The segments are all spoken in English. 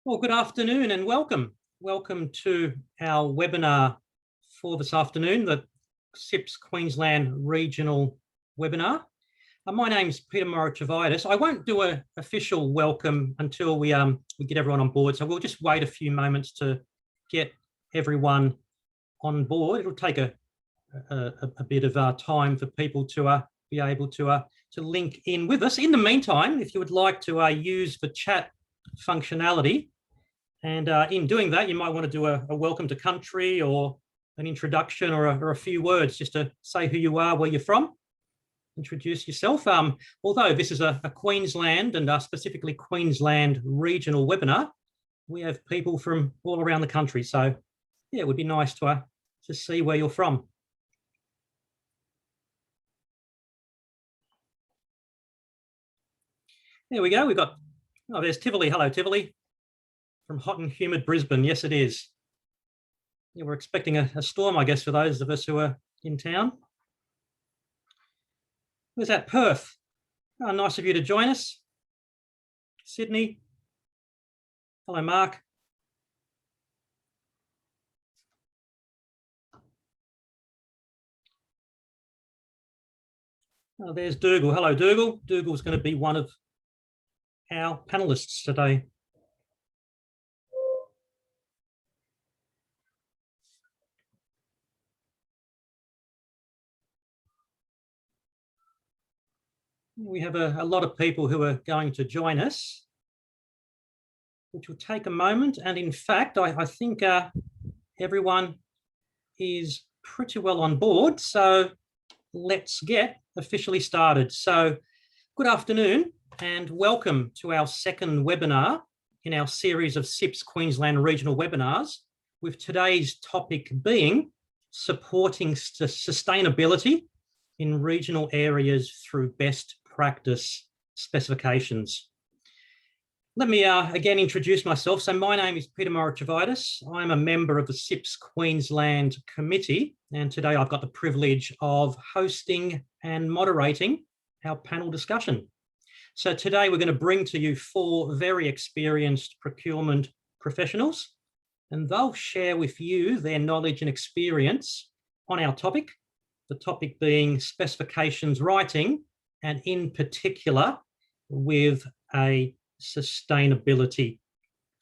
Well, good afternoon and welcome. Welcome to our webinar for this afternoon, the CIPS Queensland Regional Webinar. My name's Peter Morochovitis. I won't do an official welcome until we get everyone on board, so we'll just wait a few moments to get everyone on board. It'll take a bit of time for people to be able to link in with us. In the meantime, if you would like to use the chat functionality, and in doing that, you might want to do a welcome to country or an introduction or a few words just to say who you are, where you're from, introduce yourself. Although this is a Queensland and specifically Queensland regional webinar, we have people from all around the country. So yeah, it would be nice to see where you're from. There we go. We've got, oh, there's Tivoli. Hello, Tivoli. From hot and humid Brisbane. Yes, it is. Yeah, we're expecting a storm, I guess, for those of us who are in town. Where's that? Perth. Oh, nice of you to join us. Sydney. Hello, Mark. Oh, there's Dougal. Hello, Dougal. Dougal's going to be one of our panelists today. We have a lot of people who are going to join us, which will take a moment. And in fact, I think everyone is pretty well on board. So let's get officially started. So good afternoon and welcome to our second webinar in our series of CIPS Queensland regional webinars, with today's topic being supporting sustainability in regional areas through best practice specifications. Let me again introduce myself. So my name is Peter Morochovitis. I'm a member of the CIPS Queensland Committee, and today I've got the privilege of hosting and moderating our panel discussion. So today we're going to bring to you 4 very experienced procurement professionals, and they'll share with you their knowledge and experience on our topic, the topic being specifications writing, and in particular with a sustainability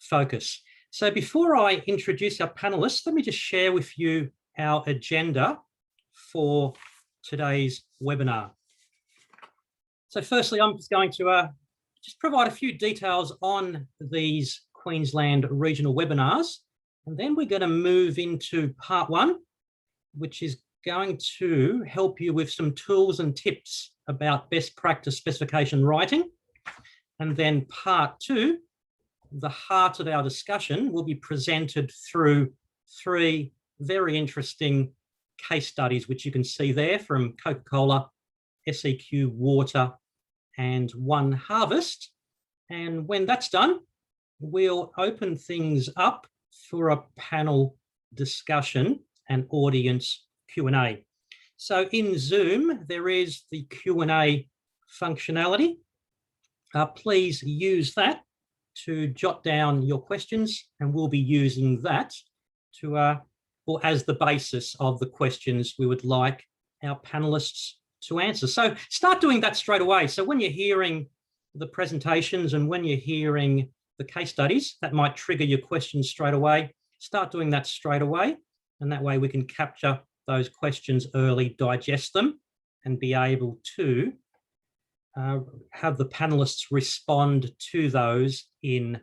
focus. So before I introduce our panelists, let me just share with you our agenda for today's webinar. So firstly, I'm just going to just provide a few details on these Queensland regional webinars, and then we're going to move into part 1, which is going to help you with some tools and tips about best practice specification writing. And then part 2, the heart of our discussion, will be presented through 3 very interesting case studies, which you can see there from Coca-Cola, Seqwater, and One Harvest. And when that's done, we'll open things up for a panel discussion and audience Q&A. So in Zoom, there is the Q&A functionality. Please use that to jot down your questions, and we'll be using that to, or as the basis of the questions we would like our panelists to answer. So start doing that straight away. So when you're hearing the presentations and when you're hearing the case studies, that might trigger your questions straight away. Start doing that straight away, and that way we can capture those questions early, digest them, and be able to have the panelists respond to those in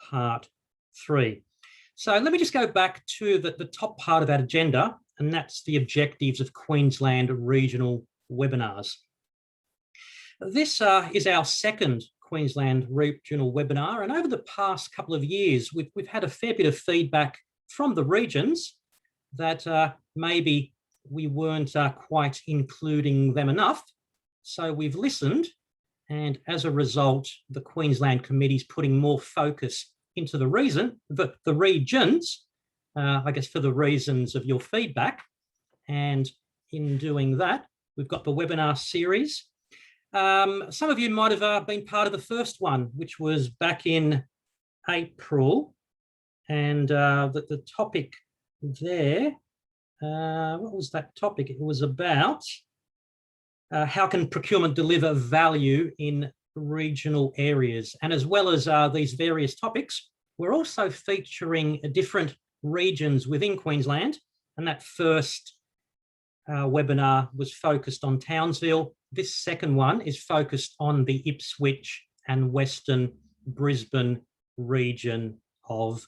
part 3. So let me just go back to the top part of that agenda, and that's the objectives of Queensland regional webinars. This is our second Queensland regional webinar, and over the past couple of years, we've had a fair bit of feedback from the regions that maybe we weren't quite including them enough. So we've listened, and as a result, the Queensland Committee is putting more focus into the regions, I guess for the reasons of your feedback. And in doing that, we've got the webinar series. Some of you might have been part of the first one, which was back in April, and the topic there, what was that topic? It was about how can procurement deliver value in regional areas. And as well as these various topics, we're also featuring different regions within Queensland. And that first webinar was focused on Townsville. This second one is focused on the Ipswich and Western Brisbane region of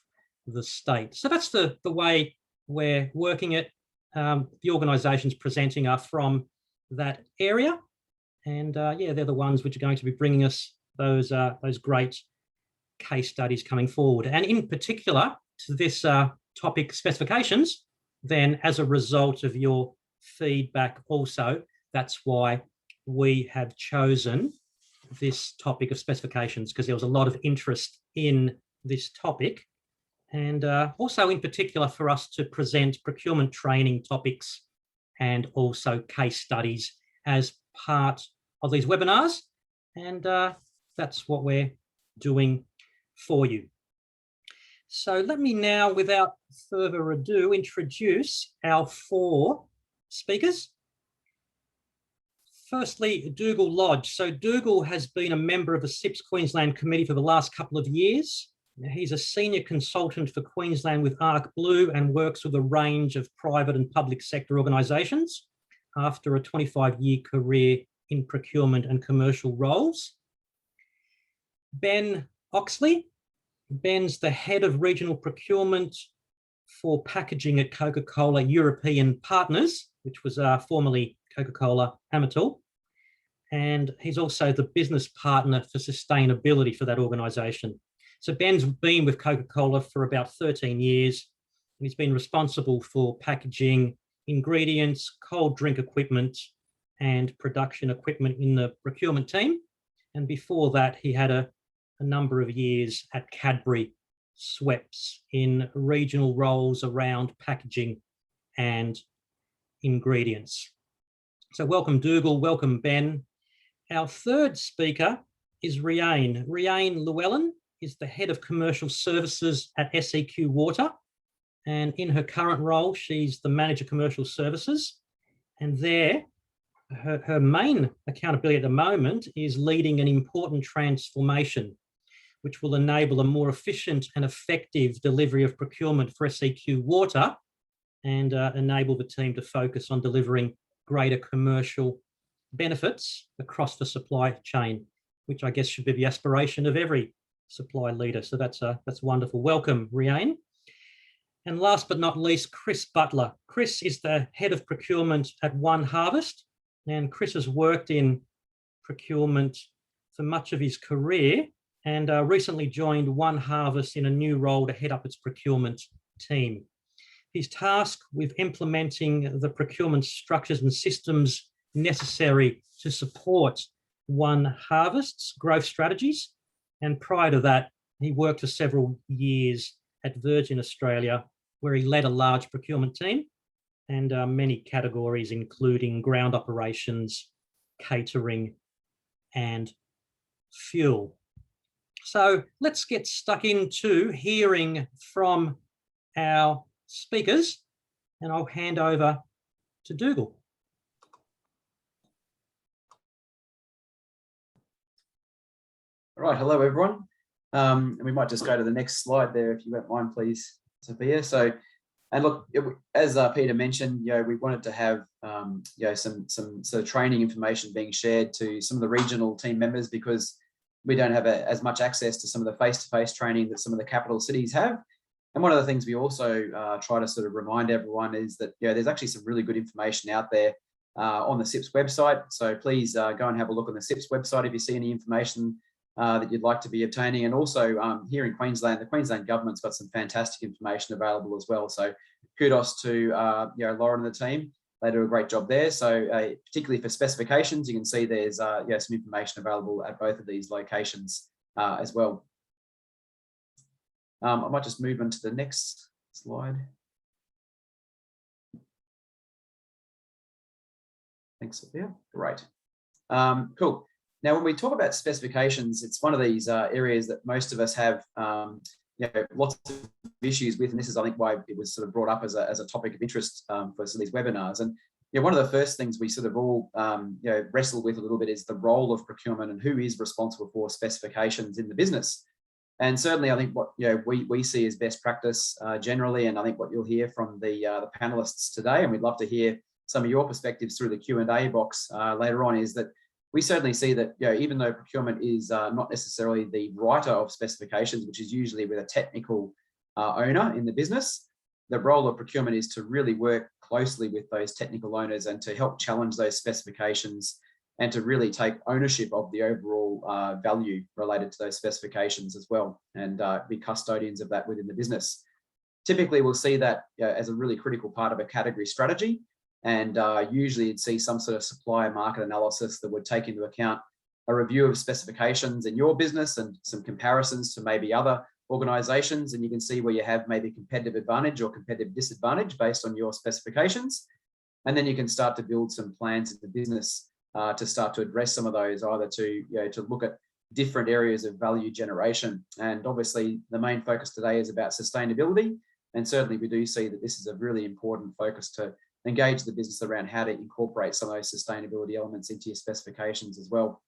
the state. So that's the way we're working it. The organisations presenting are from that area, and yeah, they're the ones which are going to be bringing us those great case studies coming forward. And in particular to this topic, specifications, then as a result of your feedback also, that's why we have chosen this topic of specifications, because there was a lot of interest in this topic. And also in particular for us to present procurement training topics and also case studies as part of these webinars. And that's what we're doing for you. So let me now, without further ado, introduce our 4 speakers. Firstly, Dougal Lodge. So Dougal has been a member of the CIPS Queensland Committee for the last couple of years. He's a senior consultant for Queensland with Arc Blue and works with a range of private and public sector organisations after a 25-year career in procurement and commercial roles. Ben Oxley. Ben's the head of regional procurement for packaging at Coca-Cola European Partners, which was formerly Coca-Cola Amatil. And he's also the business partner for sustainability for that organisation. So Ben's been with Coca-Cola for about 13 years. And he's been responsible for packaging, ingredients, cold drink equipment, and production equipment in the procurement team. And before that, he had a number of years at Cadbury Schweppes in regional roles around packaging and ingredients. So welcome, Dougal, welcome, Ben. Our third speaker is Rhiain. Rhiain Llewellyn is the head of commercial services at Seqwater. And in her current role, she's the manager commercial services. And there, her main accountability at the moment is leading an important transformation, which will enable a more efficient and effective delivery of procurement for Seqwater and enable the team to focus on delivering greater commercial benefits across the supply chain, which I guess should be the aspiration of every supply leader. So that's wonderful. Welcome, Rhiain. And last but not least, Chris Butler. Chris is the head of procurement at One Harvest, and Chris has worked in procurement for much of his career and recently joined One Harvest in a new role to head up its procurement team. He's tasked with implementing the procurement structures and systems necessary to support One Harvest's growth strategies. And prior to that, he worked for several years at Virgin Australia, where he led a large procurement team and many categories, including ground operations, catering, and fuel. So let's get stuck into hearing from our speakers, and I'll hand over to Dougal. All right, hello everyone. And we might just go to the next slide there, if you won't mind, please, Sophia. So, and look, as Peter mentioned, we wanted to have some sort of training information being shared to some of the regional team members, because we don't have as much access to some of the face-to-face training that some of the capital cities have. And one of the things we also try to sort of remind everyone is that there's actually some really good information out there on the CIPS website. So please go and have a look on the CIPS website if you see any information that you'd like to be obtaining. And also here in Queensland, the Queensland government's got some fantastic information available as well. So kudos to Lauren and the team. They do a great job there. So particularly for specifications, you can see there's some information available at both of these locations as well. I might just move on to the next slide. Thanks, Sophia. Great. Cool. Now, when we talk about specifications, it's one of these areas that most of us have lots of issues with, and this is, I think, why it was sort of brought up as a topic of interest for some of these webinars. And one of the first things we sort of all wrestle with a little bit is the role of procurement and who is responsible for specifications in the business. And certainly, I think what we see as best practice generally, and I think what you'll hear from the panelists today, and we'd love to hear some of your perspectives through the Q&A box later on, is that we certainly see that even though procurement is not necessarily the writer of specifications, which is usually with a technical owner in the business, the role of procurement is to really work closely with those technical owners and to help challenge those specifications and to really take ownership of the overall value related to those specifications as well, and be custodians of that within the business. Typically, we'll see that as a really critical part of a category strategy. And usually you'd see some sort of supplier market analysis that would take into account a review of specifications in your business and some comparisons to maybe other organizations. And you can see where you have maybe competitive advantage or competitive disadvantage based on your specifications. And then you can start to build some plans in the business to start to address some of those, either to look at different areas of value generation. And obviously the main focus today is about sustainability. And certainly we do see that this is a really important focus to engage the business around how to incorporate some of those sustainability elements into your specifications as well.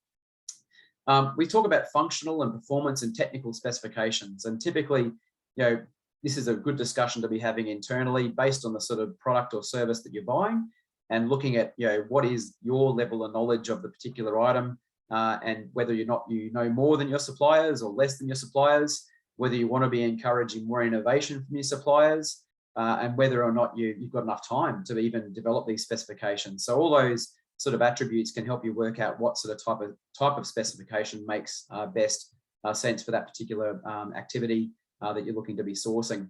We talk about functional and performance and technical specifications, and typically, this is a good discussion to be having internally based on the sort of product or service that you're buying, and looking at what is your level of knowledge of the particular item, and whether or not you know more than your suppliers or less than your suppliers, whether you want to be encouraging more innovation from your suppliers, and whether or not you've got enough time to even develop these specifications. So all those sort of attributes can help you work out what sort of type of specification makes best sense for that particular activity that you're looking to be sourcing.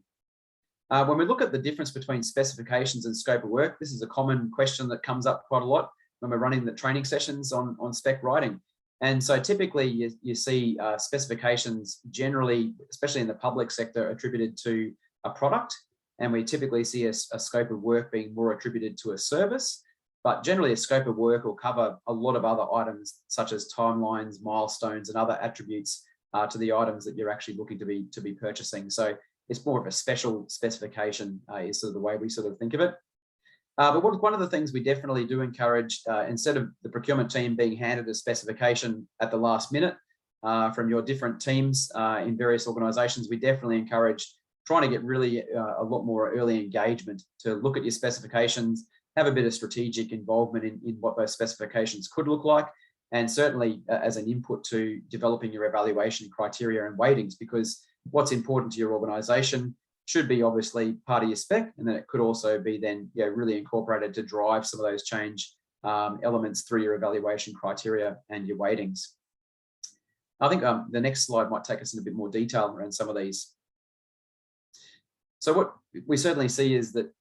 When we look at the difference between specifications and scope of work, this is a common question that comes up quite a lot when we're running the training sessions on spec writing. And so typically you see specifications generally, especially in the public sector, attributed to a product. And we typically see a scope of work being more attributed to a service, but generally a scope of work will cover a lot of other items, such as timelines, milestones, and other attributes to the items that you're actually looking to be purchasing. So it's more of a special specification is sort of the way we sort of think of it. But one of the things we definitely do encourage, instead of the procurement team being handed a specification at the last minute from your different teams in various organizations, we definitely encourage trying to get really a lot more early engagement to look at your specifications, have a bit of strategic involvement in what those specifications could look like, and certainly as an input to developing your evaluation criteria and weightings, because what's important to your organization should be obviously part of your spec, and then it could also be then really incorporated to drive some of those change elements through your evaluation criteria and your weightings. I think the next slide might take us in a bit more detail around some of these. So what we certainly see is that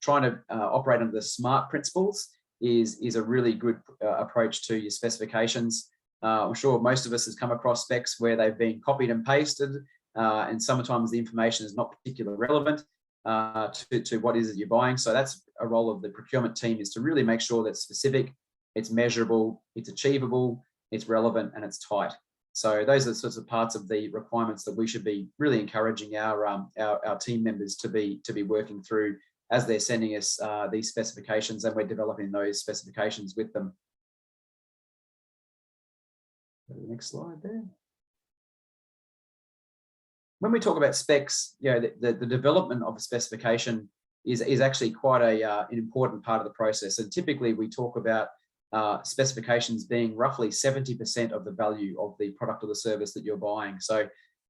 trying to operate under the SMART principles is a really good approach to your specifications. I'm sure most of us has come across specs where they've been copied and pasted, and sometimes the information is not particularly relevant to what is it you're buying. So that's a role of the procurement team, is to really make sure that it's specific, it's measurable, it's achievable, it's relevant, and it's tight. So those are the sorts of parts of the requirements that we should be really encouraging our team members to be working through as they're sending us these specifications, and we're developing those specifications with them. Go to the next slide there. When we talk about specs, the development of a specification is actually quite an important part of the process. And typically we talk about specifications being roughly 70% of the value of the product or the service that you're buying. So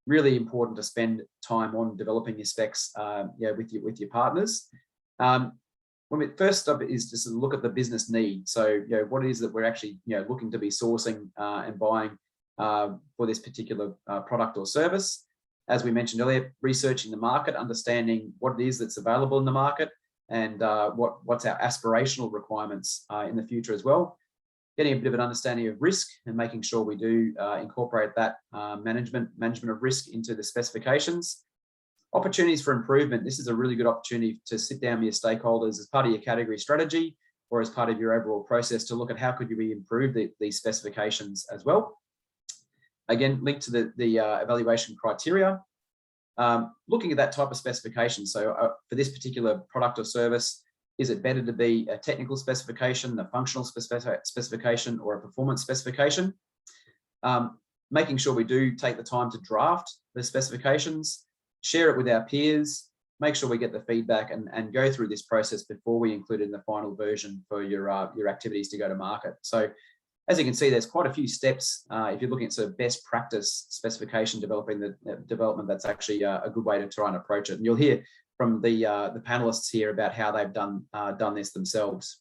really important to spend time on developing your specs with your partners. When we first stop is just to look at the business need. So what it is that we're actually looking to be sourcing and buying for this particular product or service. As we mentioned earlier, researching the market, understanding what it is that's available in the market, and what's our aspirational requirements in the future as well. Getting a bit of an understanding of risk and making sure we do incorporate that management of risk into the specifications. Opportunities for improvement. This is a really good opportunity to sit down with your stakeholders as part of your category strategy or as part of your overall process to look at how could you improve these specifications as well. Again, linked to the evaluation criteria, looking at that type of specification. So for this particular product or service, is it better to be a technical specification, a functional specification, or a performance specification? Making sure we do take the time to draft the specifications, share it with our peers, make sure we get the feedback and go through this process before we include it in the final version for your activities to go to market. So as you can see, there's quite a few steps. If you're looking at sort of best practice specification development, that's actually a good way to try and approach it. And you'll hear from the panelists here about how they've done this themselves.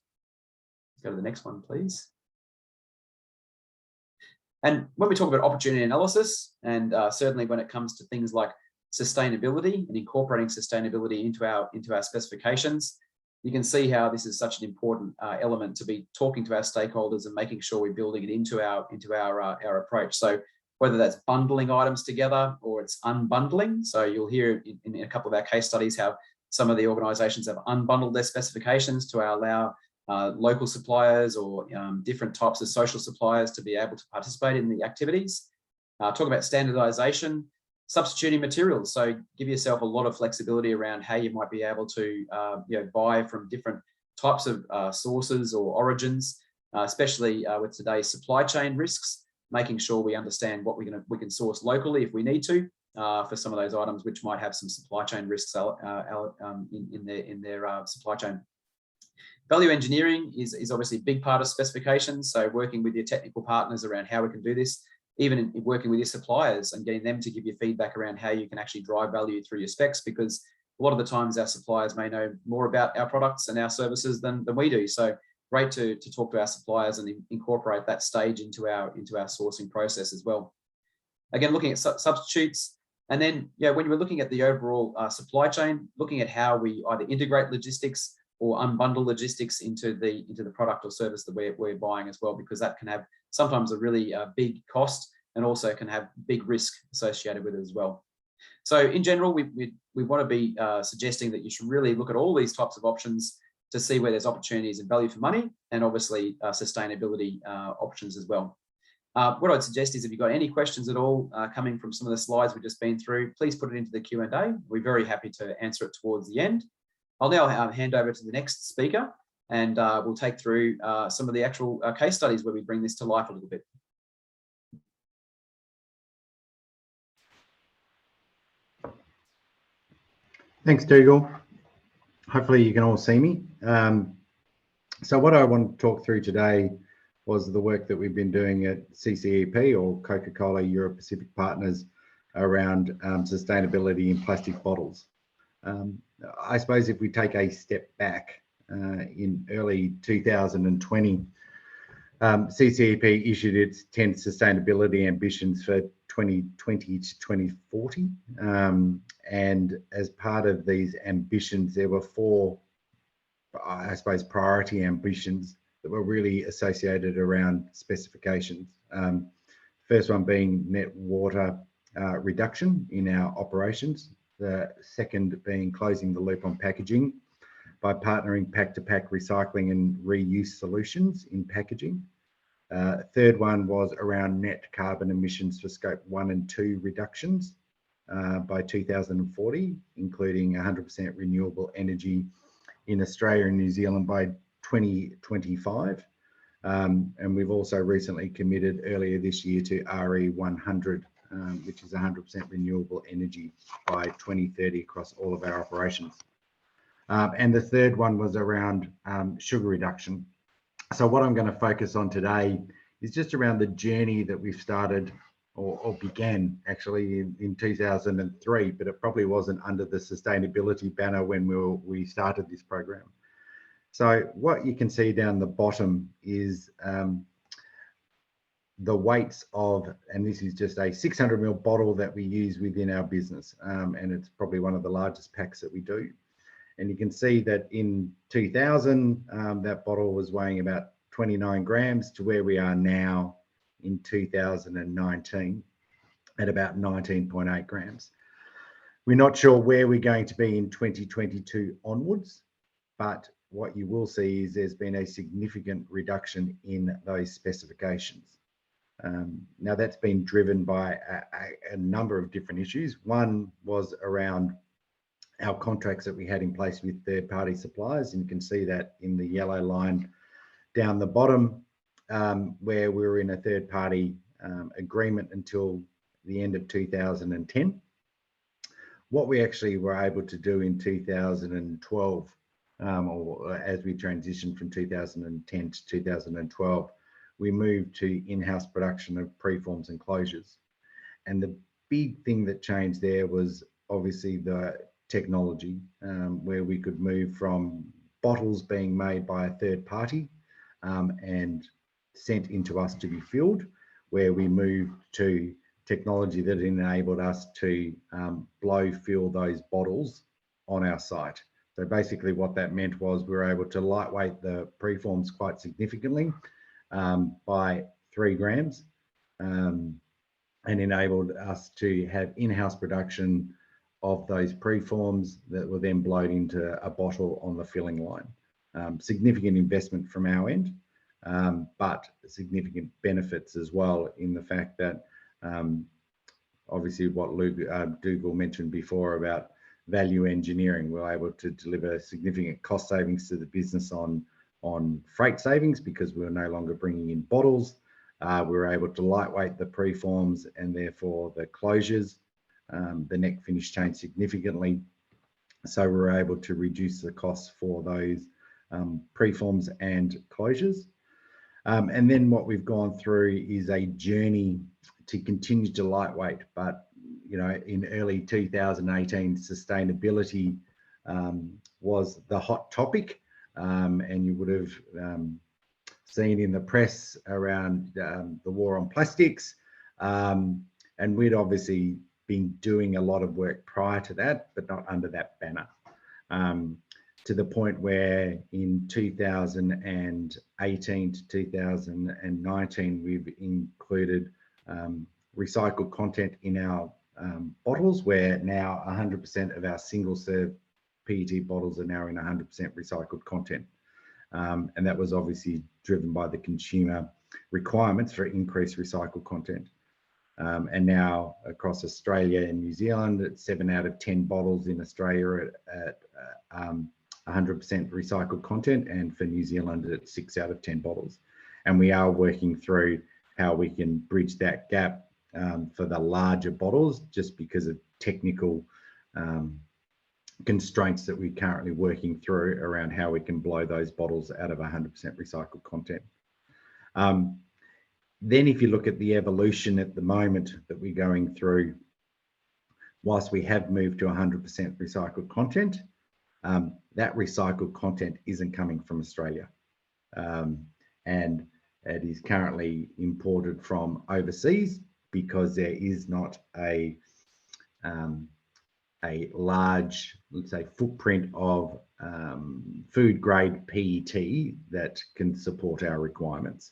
Let's go to the next one, please. And when we talk about opportunity analysis, and certainly when it comes to things like sustainability and incorporating sustainability into our specifications, you can see how this is such an important element to be talking to our stakeholders and making sure we're building it into our approach. So whether that's bundling items together or it's unbundling. So you'll hear in a couple of our case studies how some of the organisations have unbundled their specifications to allow local suppliers or different types of social suppliers to be able to participate in the activities. Talk about standardisation. Substituting materials, so give yourself a lot of flexibility around how you might be able to buy from different types of sources or origins, especially with today's supply chain risks, making sure we understand what we can source locally if we need to for some of those items which might have some supply chain risks in their supply chain. Value engineering is obviously a big part of specifications, so working with your technical partners around how we can do this, even in working with your suppliers and getting them to give you feedback around how you can actually drive value through your specs, because a lot of the times our suppliers may know more about our products and our services than we do. So great to talk to our suppliers and incorporate that stage into our sourcing process as well. Again, looking at substitutes, and then when you're looking at the overall supply chain, looking at how we either integrate logistics or unbundle logistics into the product or service that we're buying as well, because that can have sometimes a really big cost and also can have big risk associated with it as well. So in general, we want to be suggesting that you should really look at all these types of options to see where there's opportunities and value for money, and obviously sustainability options as well. What I'd suggest is if you've got any questions at all coming from some of the slides we've just been through, please put it into the Q&A. We're very happy to answer it towards the end. I'll now hand over to the next speaker, and we'll take through some of the actual case studies where we bring this to life a little bit. Thanks, Dougal. Hopefully you can all see me. So what I want to talk through today was the work that we've been doing at CCEP, or Coca-Cola Europe Pacific Partners, around sustainability in plastic bottles. I suppose if we take a step back, in early 2020, CCEP issued its 10 sustainability ambitions for 2020 to 2040. And as part of these ambitions, there were 4, I suppose, priority ambitions that were really associated around specifications. First one being net water reduction in our operations. The second being closing the loop on packaging by partnering pack-to-pack recycling and reuse solutions in packaging. Third one was around net carbon emissions for scope 1 and 2 reductions by 2040, including 100% renewable energy in Australia and New Zealand by 2025. And we've also recently committed earlier this year to RE100, which is 100% renewable energy by 2030 across all of our operations. And the third one was around sugar reduction. So what I'm going to focus on today is just around the journey that we've started or began actually in 2003, but it probably wasn't under the sustainability banner when we started this program. So what you can see down the bottom is the weights of, and this is just a 600 ml bottle that we use within our business, and it's probably one of the largest packs that we do. And you can see that in 2000, that bottle was weighing about 29 grams to where we are now in 2019 at about 19.8 grams. We're not sure where we're going to be in 2022 onwards, but what you will see is there's been a significant reduction in those specifications. Now that's been driven by a number of different issues. One was around our contracts that we had in place with third-party suppliers, and you can see that in the yellow line down the bottom, where we were in a third-party agreement until the end of 2010. What we actually were able to do in 2012, or as we transitioned from 2010 to 2012, we moved to in-house production of preforms and closures. And the big thing that changed there was obviously the technology, where we could move from bottles being made by a third party and sent into us to be filled, where we moved to technology that enabled us to blow fill those bottles on our site. So basically what that meant was we were able to lightweight the preforms quite significantly by 3 grams, and enabled us to have in-house production of those preforms that were then blowed into a bottle on the filling line. Significant investment from our end, but significant benefits as well in the fact that obviously what Dougal mentioned before about value engineering, we're able to deliver significant cost savings to the business on freight savings because we were no longer bringing in bottles. We were able to lightweight the preforms and therefore the closures, the neck finish change significantly. So we were able to reduce the costs for those preforms and closures. And then what we've gone through is a journey to continue to lightweight, but you know, in early 2018, sustainability was the hot topic, and you would have seen in the press around the war on plastics, and we'd obviously been doing a lot of work prior to that, but not under that banner. To the point where in 2018 to 2019, we've included recycled content in our bottles, where now 100% of our single serve PET bottles are now in 100% recycled content. And that was obviously driven by the consumer requirements for increased recycled content. And now across Australia and New Zealand, it's 7 out of 10 bottles in Australia at 100% recycled content, and for New Zealand it's 6 out of 10 bottles. And we are working through how we can bridge that gap for the larger bottles, just because of technical constraints that we're currently working through around how we can blow those bottles out of 100% recycled content. Then if you look at the evolution at the moment that we're going through, whilst we have moved to 100% recycled content, that recycled content isn't coming from Australia. And it is currently imported from overseas because there is not a large, let's say, footprint of food grade PET that can support our requirements.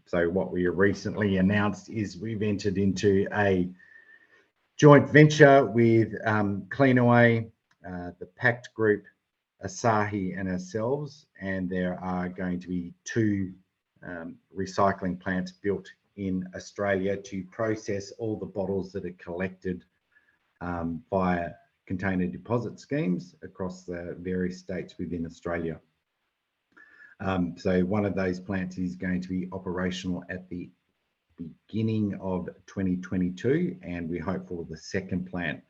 So what we recently announced is we've entered into a joint venture with Cleanaway, the Pact Group, Asahi and ourselves, and there are going to be 2 recycling plants built in Australia to process all the bottles that are collected via container deposit schemes across the various states within Australia. So one of those plants is going to be operational at the beginning of 2022, and we're hopeful the second plant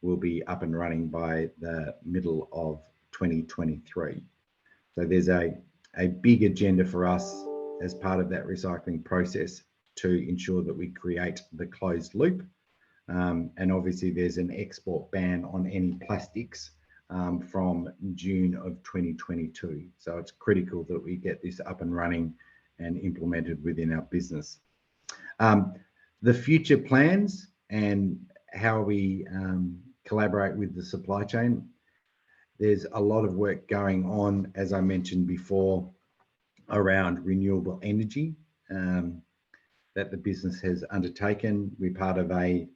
will be up and running by the middle of 2023. So there's a big agenda for us as part of that recycling process to ensure that we create the closed loop. And obviously there's an export ban on any plastics from June of 2022. So it's critical that we get this up and running and implemented within our business. The future plans and how we collaborate with the supply chain, there's a lot of work going on, as I mentioned before, around renewable energy that the business has undertaken. We're part of a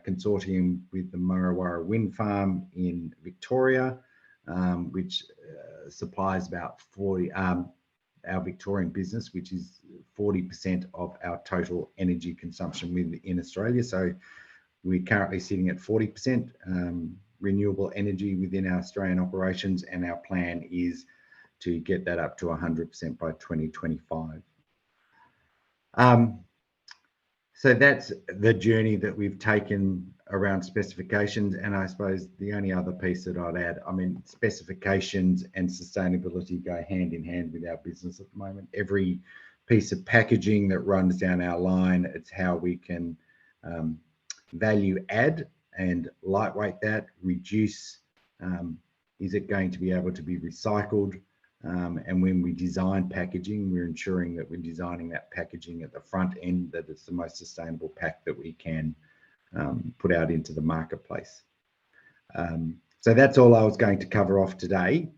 consortium with the Murra Warra Wind Farm in Victoria, which supplies about 40, our Victorian business, which is 40% of our total energy consumption in Australia. So we're currently sitting at 40% renewable energy within our Australian operations, and our plan is to get that up to 100% by 2025. So that's the journey that we've taken around specifications. And I suppose the only other piece that I'd add, I mean, specifications and sustainability go hand in hand with our business at the moment. Every piece of packaging that runs down our line, it's how we can value add and lightweight that, reduce, is it going to be able to be recycled? And when we design packaging, we're ensuring that we're designing that packaging at the front end, that it's the most sustainable pack that we can put out into the marketplace. So that's all I was going to cover off today.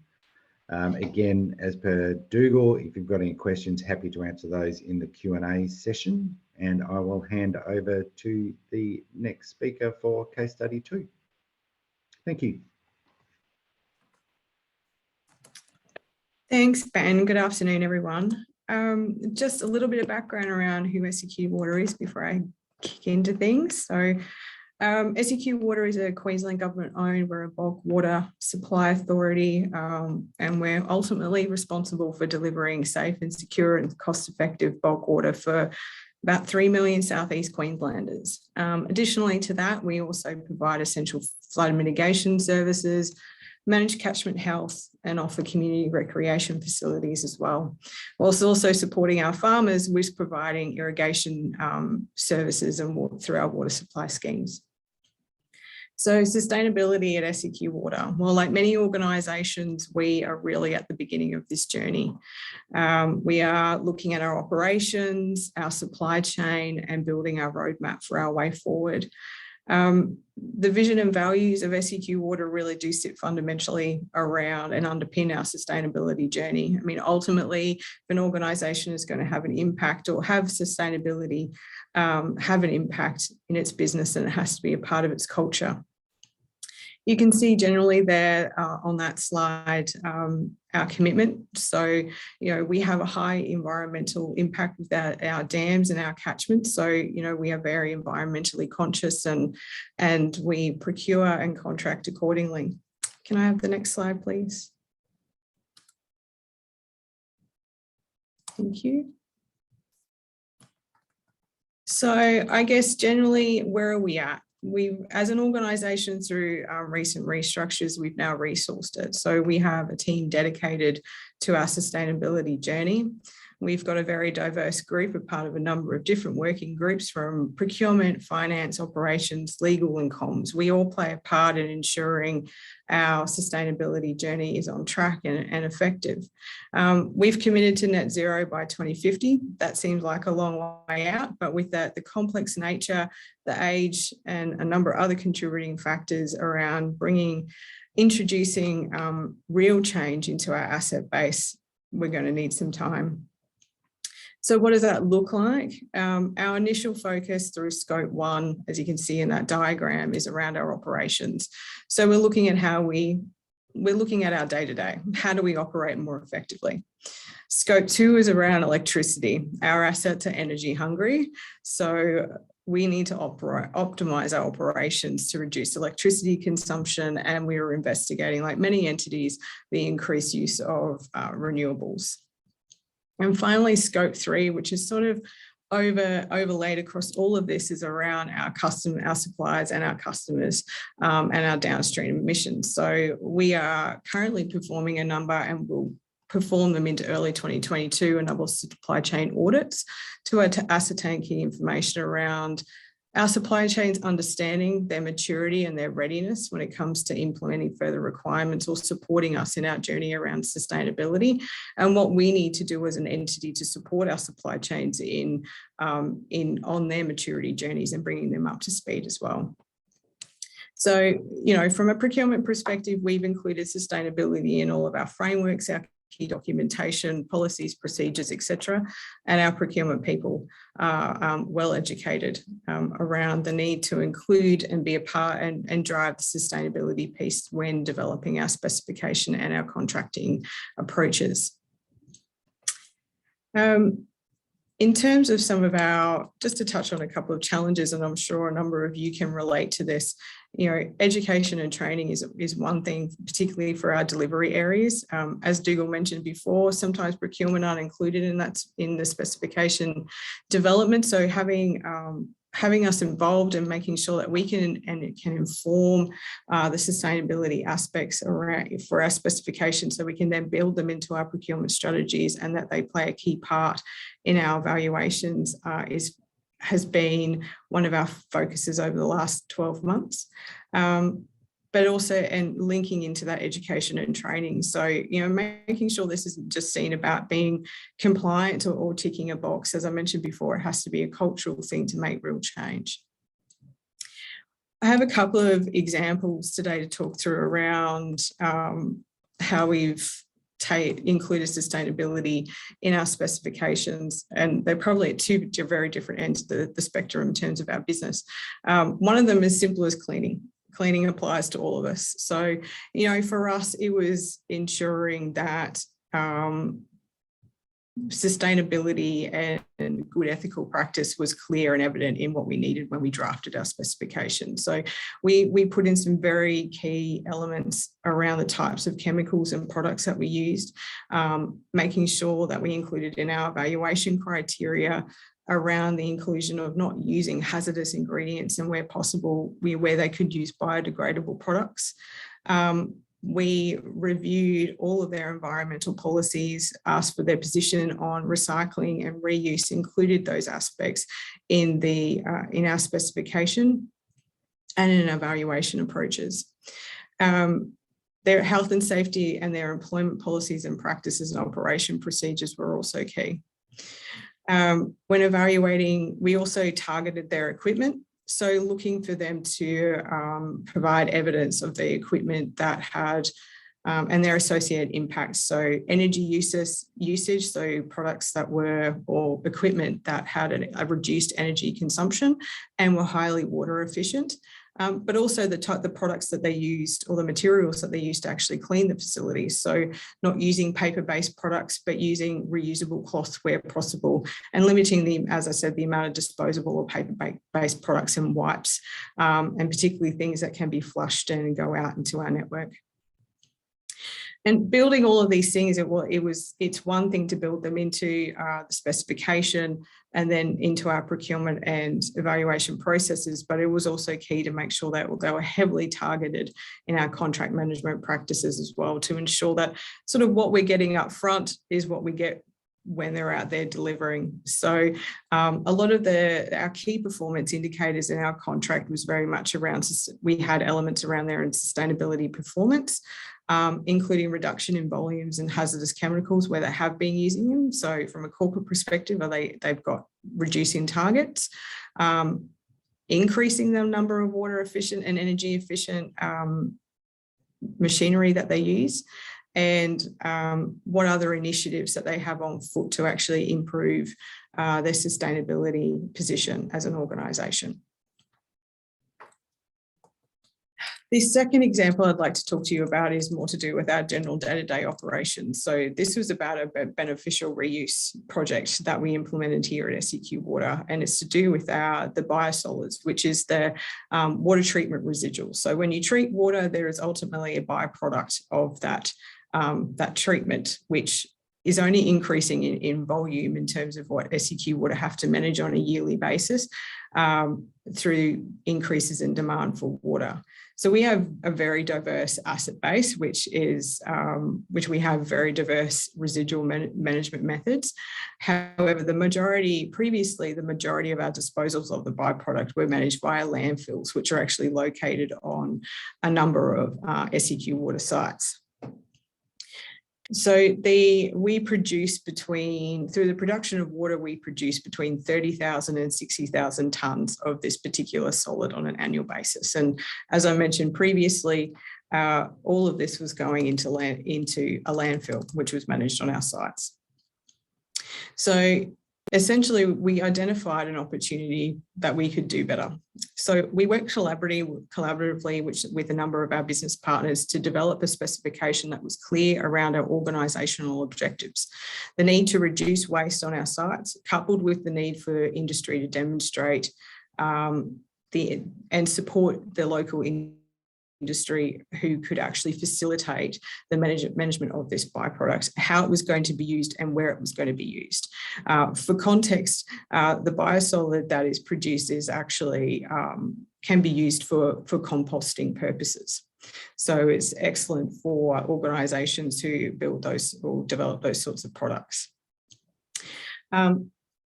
Again, as per Dougal, if you've got any questions, happy to answer those in the Q&A session. And I will hand over to the next speaker for case study 2. Thank you. Thanks, Ben. Good afternoon, everyone. Just a little bit of background around who Seqwater is before I kick into things. So Seqwater is a Queensland government-owned, we're a bulk water supply authority, and we're ultimately responsible for delivering safe and secure and cost-effective bulk water for about 3 million Southeast Queenslanders. Additionally to that, we also provide essential flood mitigation services, manage catchment health, and offer community recreation facilities as well. Whilst also supporting our farmers with providing irrigation services and through our water supply schemes. So sustainability at Seqwater. Well, like many organisations, we are really at the beginning of this journey. We are looking at our operations, our supply chain, and building our roadmap for our way forward. The vision and values of Seqwater really do sit fundamentally around and underpin our sustainability journey. I mean, ultimately, if an organisation is going to have an impact or have sustainability, have an impact in its business, and it has to be a part of its culture. You can see generally there on that slide our commitment. So, we have a high environmental impact with our dams and our catchments. So, we are very environmentally conscious and we procure and contract accordingly. Can I have the next slide, please? Thank you. So I guess generally, where are we at? As an organisation, through recent restructures, we've now resourced it. So we have a team dedicated to our sustainability journey. We've got a very diverse group, a part of a number of different working groups from procurement, finance, operations, legal and comms. We all play a part in ensuring our sustainability journey is on track and effective. We've committed to net zero by 2050. That seems like a long way out, but with that, the complex nature, the age, and a number of other contributing factors around introducing real change into our asset base, we're going to need some time. So what does that look like? Our initial focus through scope 1, as you can see in that diagram, is around our operations. So we're looking at we're looking at our day-to-day. How do we operate more effectively? Scope 2 is around electricity. Our assets are energy hungry, so we need to optimize our operations to reduce electricity consumption, and we are investigating, like many entities, the increased use of renewables. And finally, scope 3, which is sort of overlaid across all of this, is around our suppliers and our customers and our downstream emissions. So we are currently performing a number, and we'll perform them into early 2022, a number of supply chain audits to ascertain key information around our supply chains, understanding their maturity and their readiness when it comes to implementing further requirements or supporting us in our journey around sustainability, and what we need to do as an entity to support our supply chains on their maturity journeys and bringing them up to speed as well. So, from a procurement perspective, we've included sustainability in all of our frameworks, our key documentation, policies, procedures, etc. And our procurement people are well educated around the need to include and be a part and drive the sustainability piece when developing our specification and our contracting approaches. In terms of some of our, just to touch on a couple of challenges, and I'm sure a number of you can relate to this, you know, education and training is one thing, particularly for our delivery areas. As Dougal mentioned before, sometimes procurement aren't included in the specification development. So having us involved and making sure that we can inform the sustainability aspects around for our specifications, so we can then build them into our procurement strategies and that they play a key part in our evaluations has been one of our focuses over the last 12 months. But also, and linking into that education and training. So, you know, making sure this isn't just seen about being compliant or ticking a box. As I mentioned before, it has to be a cultural thing to make real change. I have a couple of examples today to talk through around how we've included sustainability in our specifications, and they're probably at two very different ends of the spectrum in terms of our business. One of them is simple as cleaning. Cleaning applies to all of us. So, you know, for us, it was ensuring that sustainability and good ethical practice was clear and evident in what we needed when we drafted our specification. So we put in some very key elements around the types of chemicals and products that we used, making sure that we included in our evaluation criteria around the inclusion of not using hazardous ingredients, and where possible, where they could use biodegradable products. We reviewed all of their environmental policies, asked for their position on recycling and reuse, included those aspects in our specification and in evaluation approaches. Their health and safety and their employment policies and practices and operation procedures were also key. When evaluating, we also targeted their equipment. So looking for them to provide evidence of the equipment that had and their associated impacts. So energy usage, so products that were, or equipment that had a reduced energy consumption and were highly water efficient. But also the products that they used, or the materials that they used to actually clean the facilities. So not using paper-based products, but using reusable cloth where possible, and limiting as I said, the amount of disposable or paper-based products and wipes, and particularly things that can be flushed and go out into our network. And building all of these things, it's one thing to build them into the specification and then into our procurement and evaluation processes, but it was also key to make sure that they were heavily targeted in our contract management practices as well, to ensure that sort of what we're getting up front is what we get when they're out there delivering. So a lot of our key performance indicators in our contract was very much around, we had elements around there in sustainability performance, including reduction in volumes and hazardous chemicals where they have been using them. So from a corporate perspective, they've got reducing targets, increasing the number of water efficient and energy efficient machinery that they use, and what other initiatives that they have on foot to actually improve their sustainability position as an organisation. The second example I'd like to talk to you about is more to do with our general day-to-day operations. So this was about a beneficial reuse project that we implemented here at Seqwater, and it's to do with the biosolids, which is the water treatment residual. So when you treat water, there is ultimately a byproduct of that treatment, which is only increasing in volume in terms of what Seqwater have to manage on a yearly basis through increases in demand for water. So we have a very diverse asset base, which we have very diverse residual management methods. However, previously the majority of our disposals of the byproduct were managed via landfills, which are actually located on a number of Seqwater sites. So we produce through the production of water, we produce between 30,000 and 60,000 tonnes of this particular solid on an annual basis. And as I mentioned previously, All of this was going into a landfill, which was managed on our sites. So essentially, we identified an opportunity that we could do better. So we worked collaboratively with a number of our business partners to develop a specification that was clear around our organisational objectives. The need to reduce waste on our sites, coupled with the need for industry to demonstrate and support the local industry who could actually facilitate the management of this byproduct, how it was going to be used and where it was going to be used. For context, the biosolid that is produced is actually can be used for composting purposes. So it's excellent for organisations who build those or develop those sorts of products.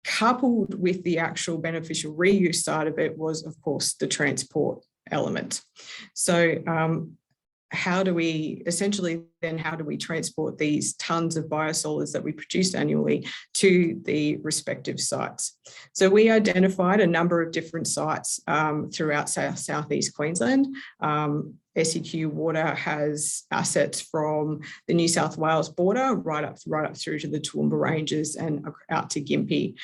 Coupled with the actual beneficial reuse side of it was, of course, the transport element. So how do we transport these tons of biosolids that we produce annually to the respective sites? So we identified a number of different sites throughout Southeast Queensland. Seqwater has assets from the New South Wales border right up through to the Toowoomba Ranges and out to Gympie.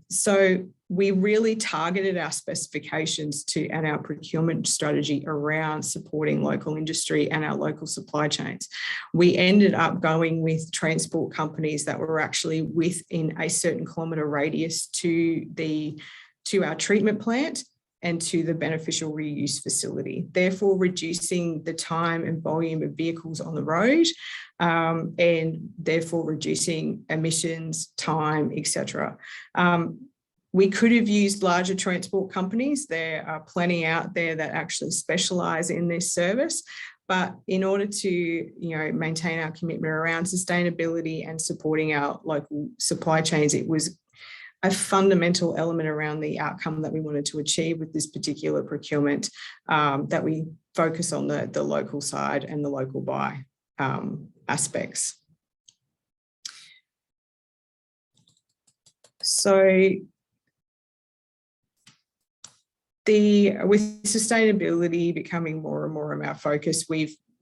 So we really targeted our specifications and our procurement strategy around supporting local industry and our local supply chains. We ended up going with transport companies that were actually within a certain kilometre radius to our treatment plant and to the beneficial reuse facility, therefore reducing the time and volume of vehicles on the road, and therefore reducing emissions, time, etc. We could have used larger transport companies. There are plenty out there that actually specialise in this service. But in order to maintain our commitment around sustainability and supporting our local supply chains, it was a fundamental element around the outcome that we wanted to achieve with this particular procurement, that we focus on the local side and the local buy aspects. So with sustainability becoming more and more of our focus,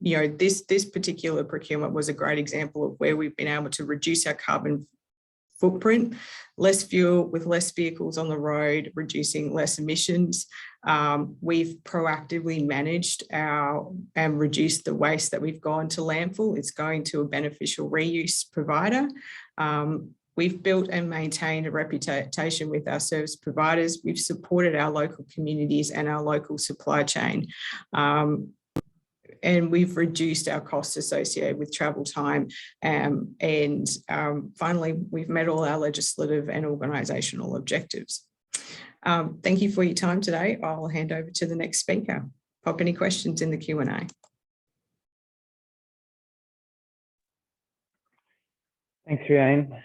this particular procurement was a great example of where we've been able to reduce our carbon footprint, less fuel with less vehicles on the road, reducing less emissions. We've proactively managed and reduced the waste that we've gone to landfill. It's going to a beneficial reuse provider. We've built and maintained a reputation with our service providers. We've supported our local communities and our local supply chain. And we've reduced our costs associated with travel time. And finally, we've met all our legislative and organisational objectives. Thank you for your time today. I'll hand over to the next speaker. Pop any questions in the Q&A. Thanks, Rhiain.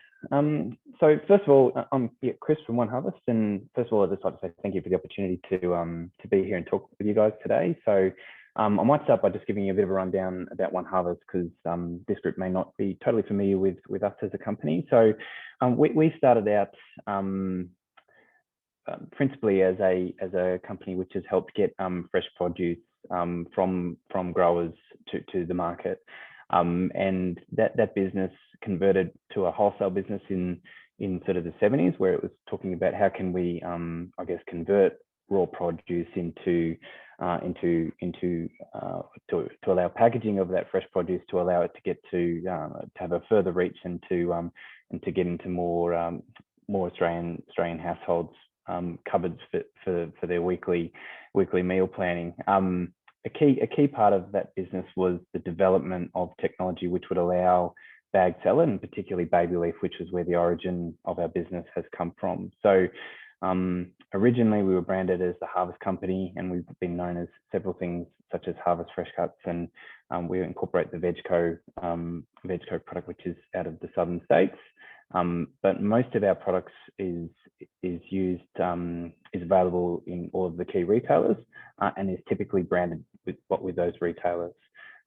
So first of all, I'm Chris from One Harvest, and first of all, I'd just like to say thank you for the opportunity to be here and talk with you guys today. So I might start by just giving you a bit of a rundown about One Harvest, because this group may not be totally familiar with us as a company. So we started out principally as a company which has helped get fresh produce from growers to the market. And that business converted to a wholesale business in sort of the 70s, where it was talking about how can we, I guess, convert raw produce to allow packaging of that fresh produce to allow it to get to have a further reach and to get into more Australian households cupboards for their weekly meal planning. A key part of that business was the development of technology which would allow bag salad, and particularly baby leaf, which is where the origin of our business has come from. So originally we were branded as the Harvest Company, and we've been known as several things such as Harvest Fresh Cuts, and we incorporate the VegCo product, which is out of the southern states. But most of our products is available in all of the key retailers, and is typically branded with those retailers.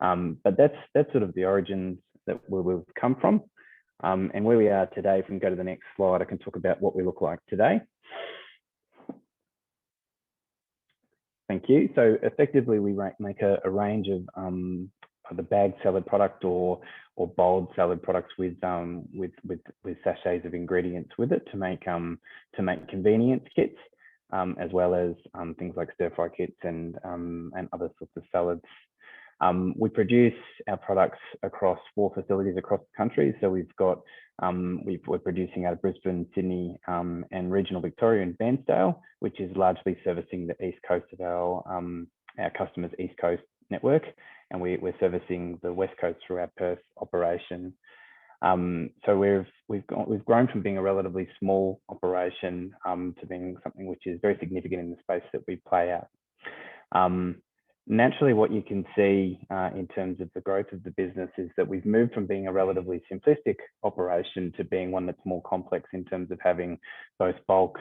But that's sort of the origins where we've come from, and where we are today. If we can go to the next slide, I can talk about what we look like today. Thank you. So effectively, we make a range of the bagged salad product or bowled salad products with sachets of ingredients with it to make convenience kits, as well as things like stir fry kits and other sorts of salads. We produce our products across 4 facilities across the country. So we've got we're producing out of Brisbane, Sydney, and regional Victoria and Bairnsdale, which is largely servicing the east coast of our customers' east coast network, and we're servicing the west coast through our Perth operation. So we've grown from being a relatively small operation to being something which is very significant in the space that we play at. Naturally, what you can see in terms of the growth of the business is that we've moved from being a relatively simplistic operation to being one that's more complex in terms of having both bulk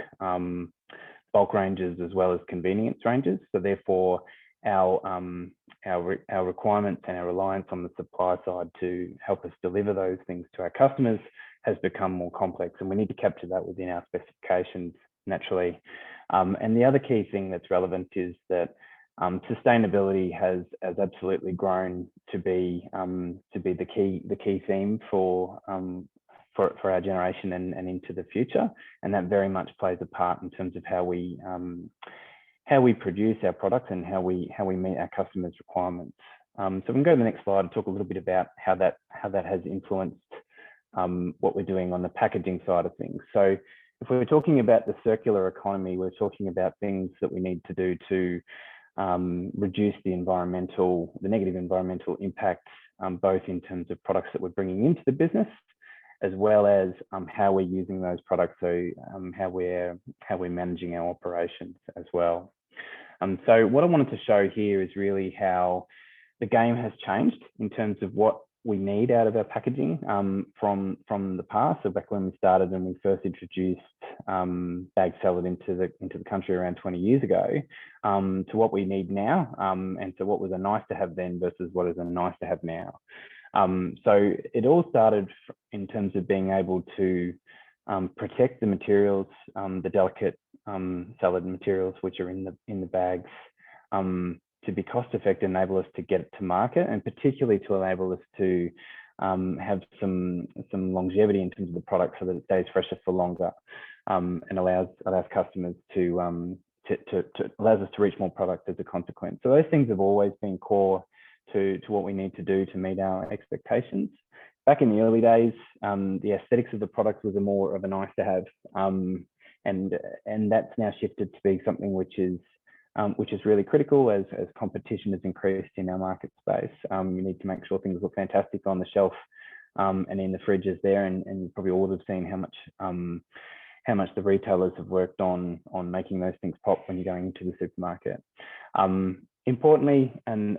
ranges as well as convenience ranges. So therefore, our requirements and our reliance on the supply side to help us deliver those things to our customers has become more complex, and we need to capture that within our specifications naturally. And the other key thing that's relevant is that sustainability has absolutely grown to be the key theme for our generation and into the future, and that very much plays a part in terms of how we produce our products and how we meet our customers' requirements. So we can go to the next slide and talk a little bit about how that has influenced what we're doing on the packaging side of things. So if we're talking about the circular economy, we're talking about things that we need to do to reduce the negative environmental impacts, both in terms of products that we're bringing into the business, as well as how we're using those products, so how we're managing our operations as well. So what I wanted to show here is really how the game has changed in terms of what we need out of our packaging from the past. So back when we started and we first introduced bagged salad into the country around 20 years ago, to what we need now, and so what was a nice to have then versus what is a nice to have now. So it all started in terms of being able to protect the materials, the delicate salad materials which are in the bags, to be cost effective, enable us to get it to market, and particularly to enable us to have some longevity in terms of the product, so that it stays fresher for longer, and allows customers allows us to reach more product as a consequence. So those things have always been core to what we need to do to meet our expectations. Back in the early days, the aesthetics of the product was more of a nice to have, and that's now shifted to be something which is really critical as competition has increased in our market space. You need to make sure things look fantastic on the shelf and in the fridges there, and you probably all have seen how much the retailers have worked on making those things pop when you're going into the supermarket. Importantly, and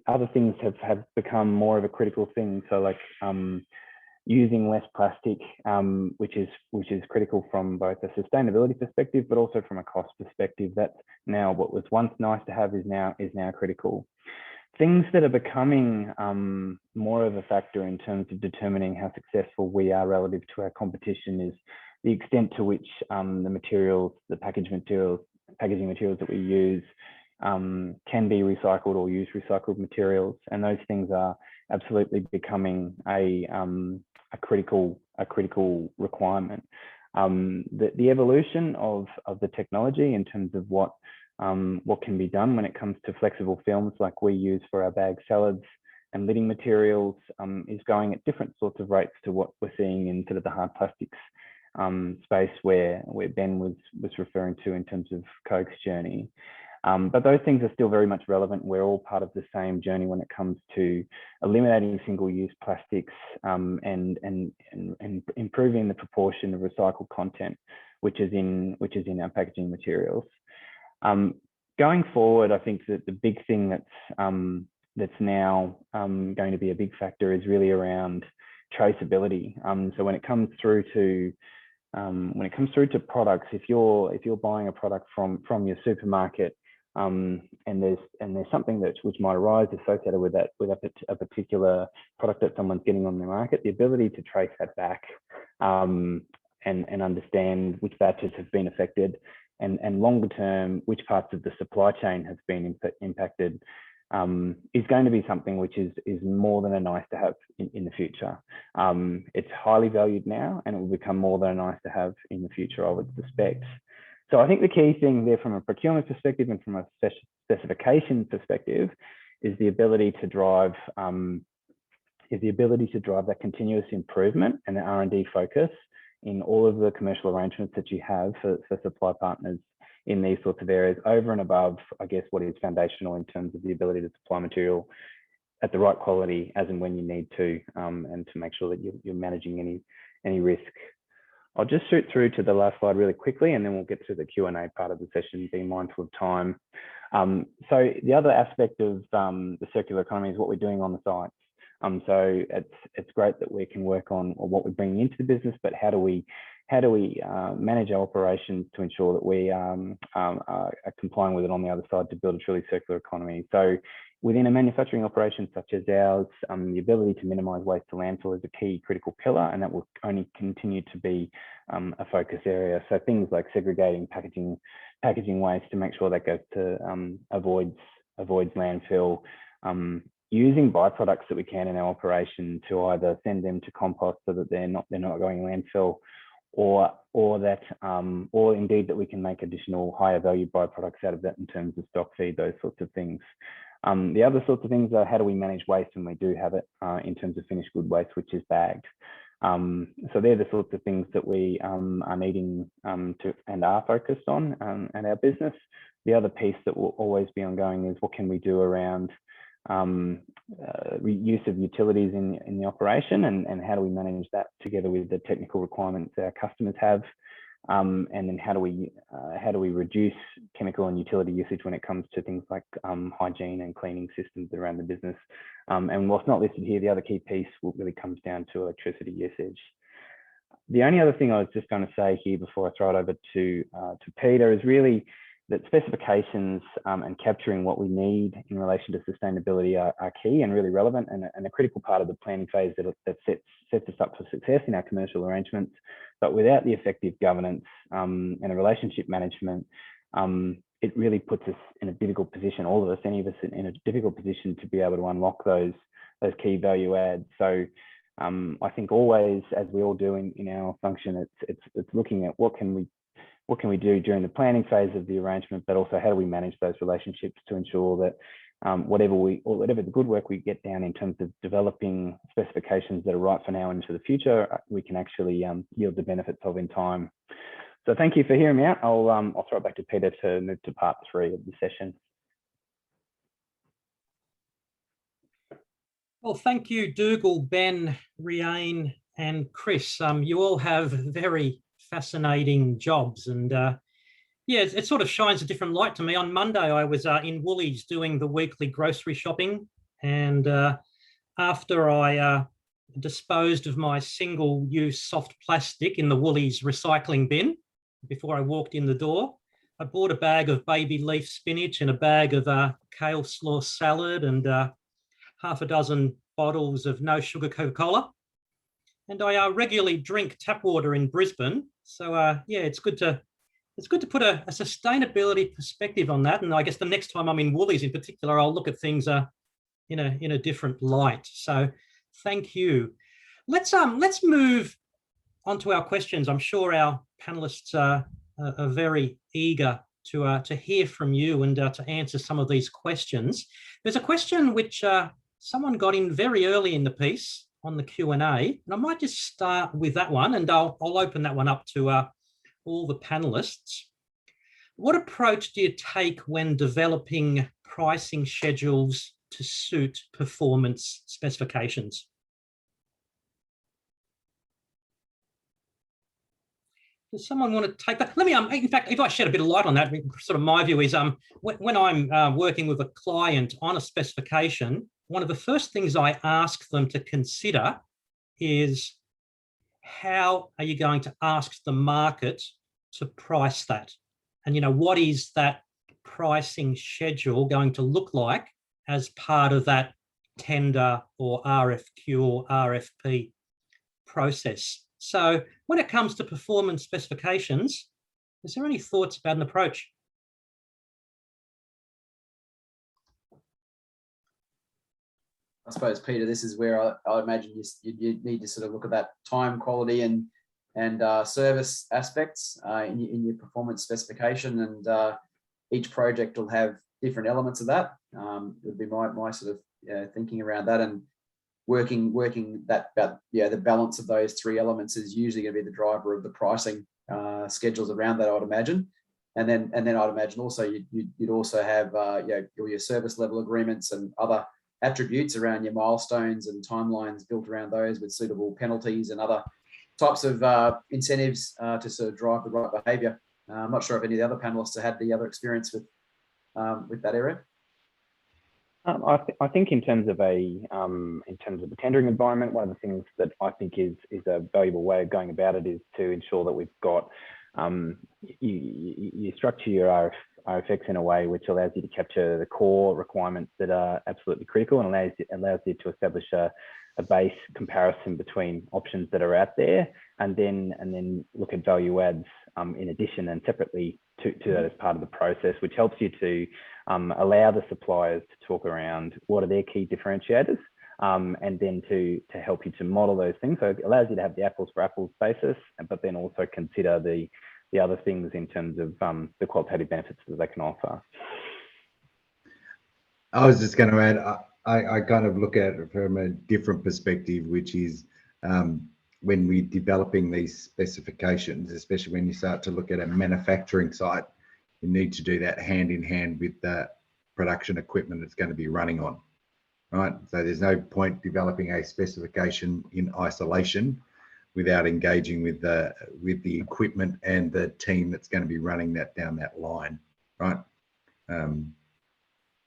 other things have become more of a critical thing. So like using less plastic, which is critical from both a sustainability perspective, but also from a cost perspective. That's now what was once nice to have is now critical. Things that are becoming more of a factor in terms of determining how successful we are relative to our competition is the extent to which the packaging materials that we use can be recycled or use recycled materials, and those things are absolutely becoming a critical requirement. The evolution of the technology in terms of what can be done when it comes to flexible films like we use for our bagged salads and lidding materials is going at different sorts of rates to what we're seeing in sort of the hard plastics space where Ben was referring to in terms of Coke's journey. But those things are still very much relevant. We're all part of the same journey when it comes to eliminating single-use plastics and improving the proportion of recycled content, which is in our packaging materials. Going forward, I think that the big thing that's now going to be a big factor is really around traceability. So when it comes through to products, if you're buying a product from your supermarket, and there's something which might arise associated with a particular product that someone's getting on the market, the ability to trace that back and understand which batches have been affected and longer term, which parts of the supply chain have been impacted, is going to be something which is more than a nice to have in the future. It's highly valued now, and it will become more than a nice to have in the future, I would suspect. So I think the key thing there from a procurement perspective and from a specification perspective is the ability to drive that continuous improvement and the R&D focus in all of the commercial arrangements that you have for supply partners in these sorts of areas, over and above, I guess, what is foundational in terms of the ability to supply material at the right quality as and when you need to, and to make sure that you're managing any risk. I'll just shoot through to the last slide really quickly, and then we'll get to the Q&A part of the session, being mindful of time. So the other aspect of the circular economy is what we're doing on the sites. So it's great that we can work on what we're bringing into the business, but how do we manage our operations to ensure that we are complying with it on the other side to build a truly circular economy? So within a manufacturing operation such as ours, the ability to minimise waste to landfill is a key critical pillar, and that will only continue to be a focus area. So things like segregating packaging waste to make sure that goes to avoids landfill, using byproducts that we can in our operation to either send them to compost so that they're not going landfill, or indeed that we can make additional higher value byproducts out of that in terms of stock feed, those sorts of things. The other sorts of things are how do we manage waste when we do have it in terms of finished good waste, which is bagged. So they're the sorts of things that we are needing to and are focused on at our business. The other piece that will always be ongoing is what can we do around use of utilities in the operation, and how do we manage that together with the technical requirements that our customers have, and then how do we reduce chemical and utility usage when it comes to things like hygiene and cleaning systems around the business. And what's not listed here, the other key piece really comes down to electricity usage. The only other thing I was just going to say here before I throw it over to Peter is really that specifications and capturing what we need in relation to sustainability are key and really relevant, and a critical part of the planning phase that sets us up for success in our commercial arrangements. But without the effective governance and a relationship management, it really puts us in a difficult position, all of us, any of us, in a difficult position to be able to unlock those key value adds. So I think always, as we all do in our function, it's looking at what can we do during the planning phase of the arrangement, but also how do we manage those relationships to ensure that whatever the good work we get down in terms of developing specifications that are right for now and into the future, we can actually yield the benefits of in time. So thank you for hearing me out. I'll throw it back to Peter to move to part 3 of the session. Well, thank you, Dougal, Ben, Rhiain, and Chris. You all have very fascinating jobs, and yeah, it sort of shines a different light to me. On Monday, I was in Woolies doing the weekly grocery shopping, and after I disposed of my single-use soft plastic in the Woolies recycling bin, before I walked in the door, I bought a bag of baby leaf spinach and a bag of kale slaw salad and half a dozen bottles of no sugar Coca-Cola. And I regularly drink tap water in Brisbane. So yeah, it's good to put a sustainability perspective on that. And I guess the next time I'm in Woolies in particular, I'll look at things in a different light. So thank you. Let's move on to our questions. I'm sure our panelists are very eager to hear from you and to answer some of these questions. There's a question which someone got in very early in the piece on the Q&A, and I might just start with that one, and I'll open that one up to all the panelists. What approach do you take when developing pricing schedules to suit performance specifications? Does someone want to take that? Let me, in fact, if I shed a bit of light on that, sort of my view is when I'm working with a client on a specification, one of the first things I ask them to consider is how are you going to ask the market to price that? And, what is that pricing schedule going to look like as part of that tender or RFQ or RFP process? So when it comes to performance specifications, Is there any thoughts about an approach? I suppose, Peter, this is where I imagine you need to sort of look at that time, quality, and service aspects in your performance specification, and each project will have different elements of that. Would be my sort of thinking around that, and working that the balance of those three elements is usually going to be the driver of the pricing schedules around that, I would imagine. And then I'd imagine also you'd also have your service level agreements and other attributes around your milestones and timelines built around those, with suitable penalties and other types of incentives to sort of drive the right behaviour. I'm not sure if any of the other panelists have had the other experience with that area. I think in terms of the tendering environment, one of the things that I think is a valuable way of going about it is to ensure that we've got you structure your RFX in a way which allows you to capture the core requirements that are absolutely critical, and allows you to establish a base comparison between options that are out there, and then look at value adds in addition and separately to that as part of the process, which helps you to allow the suppliers to talk around what are their key differentiators, and then to help you to model those things. So it allows you to have the apples for apples basis, but then also consider the other things in terms of the qualitative benefits that they can offer. I was just going to add, I kind of look at it from a different perspective, which is when we're developing these specifications, especially when you start to look at a manufacturing site, you need to do that hand in hand with the production equipment it's going to be running on, right? So there's no point developing a specification in isolation without engaging with the equipment and the team that's going to be running that down that line, right?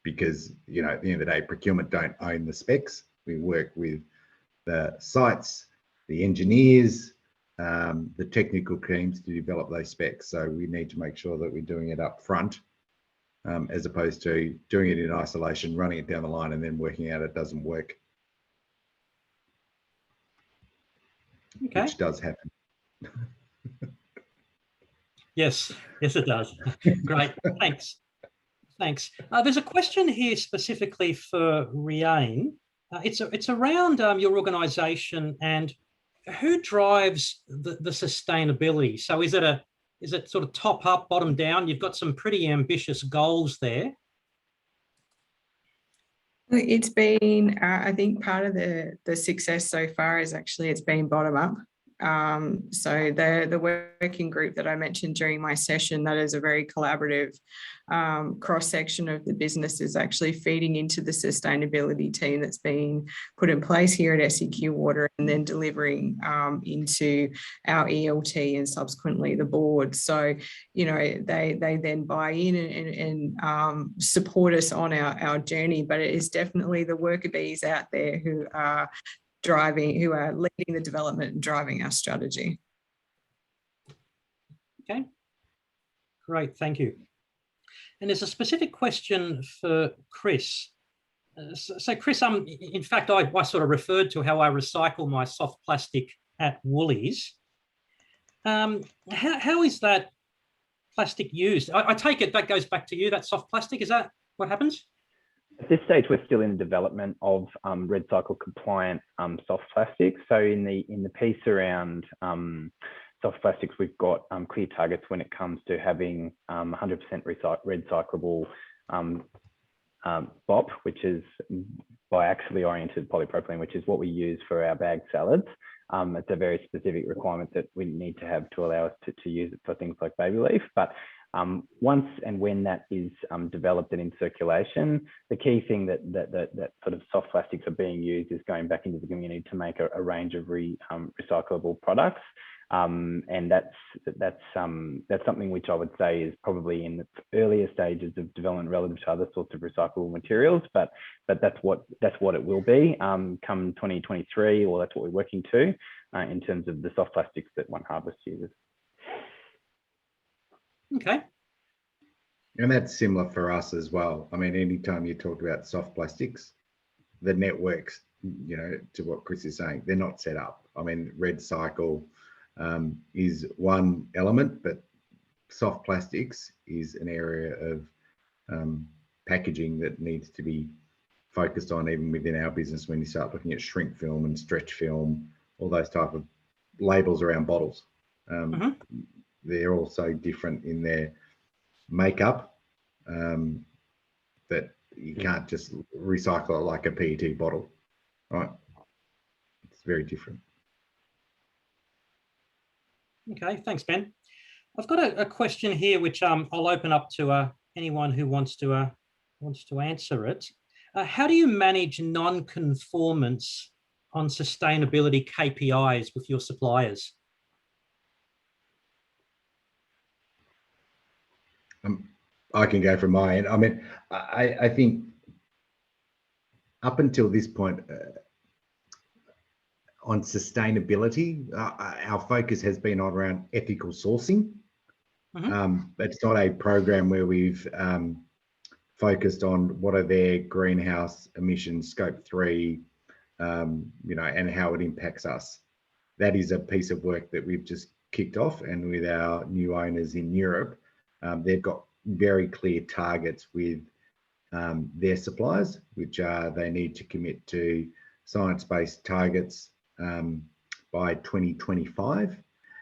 Because, you know, at the end of the day, procurement don't own the specs. We work with the sites, the engineers, the technical teams to develop those specs. So we need to make sure that we're doing it up front, as opposed to doing it in isolation, running it down the line and then working out it doesn't work. Okay. Which does happen. Yes, it does. Great, thanks. There's a question here specifically for Rhiain. It's around your organisation and who drives the sustainability. So is it sort of top up, bottom down? You've got some pretty ambitious goals there. It's been, I think part of the success so far is actually it's been bottom up. So the working group that I mentioned during my session, that is a very collaborative cross-section of the business, is actually feeding into the sustainability team that's been put in place here at Seqwater, and then delivering into our ELT and subsequently the board. So, you know, they then buy in and support us on our journey, but it is definitely the worker bees out there who are leading the development and driving our strategy. Okay, great, thank you. And there's a specific question for Chris. So Chris, in fact, I sort of referred to how I recycle my soft plastic at Woolies. How is that plastic used? I take it that goes back to you, that soft plastic, is that what happens? At this stage, we're still in the development of Red Cycle compliant soft plastics. So in the piece around soft plastics, we've got clear targets when it comes to having 100% recyclable BOP, which is biaxially oriented polypropylene, which is what we use for our bag salads. It's a very specific requirement that we need to have to allow us to use it for things like baby leaf. But once and when that is developed and in circulation, the key thing that sort of soft plastics are being used is going back into the community to make a range of recyclable products. And that's something which I would say is probably in the earlier stages of development relative to other sorts of recyclable materials, but that's what it will be come 2023, or that's what we're working to in terms of the soft plastics that One Harvest uses. Okay. And that's similar for us as well. I mean, anytime you talk about soft plastics, the networks, you know, to what Chris is saying, they're not set up. I mean, Red Cycle is one element, but soft plastics is an area of packaging that needs to be focused on, even within our business, when you start looking at shrink film and stretch film, all those type of labels around bottles. They're also different in their makeup, that you can't just recycle it like a PET bottle, right? It's very different. Okay, thanks, Ben. I've got a question here, which I'll open up to anyone who wants to answer it. How do you manage non-conformance on sustainability KPIs with your suppliers? I can go from my end. I mean, I think up until this point, on sustainability, our focus has been on around ethical sourcing. It's not a program where we've focused on what are their greenhouse emissions, scope 3, and how it impacts us. That is a piece of work that we've just kicked off, and with our new owners in Europe, they've got very clear targets with their suppliers, which are they need to commit to science-based targets by 2025,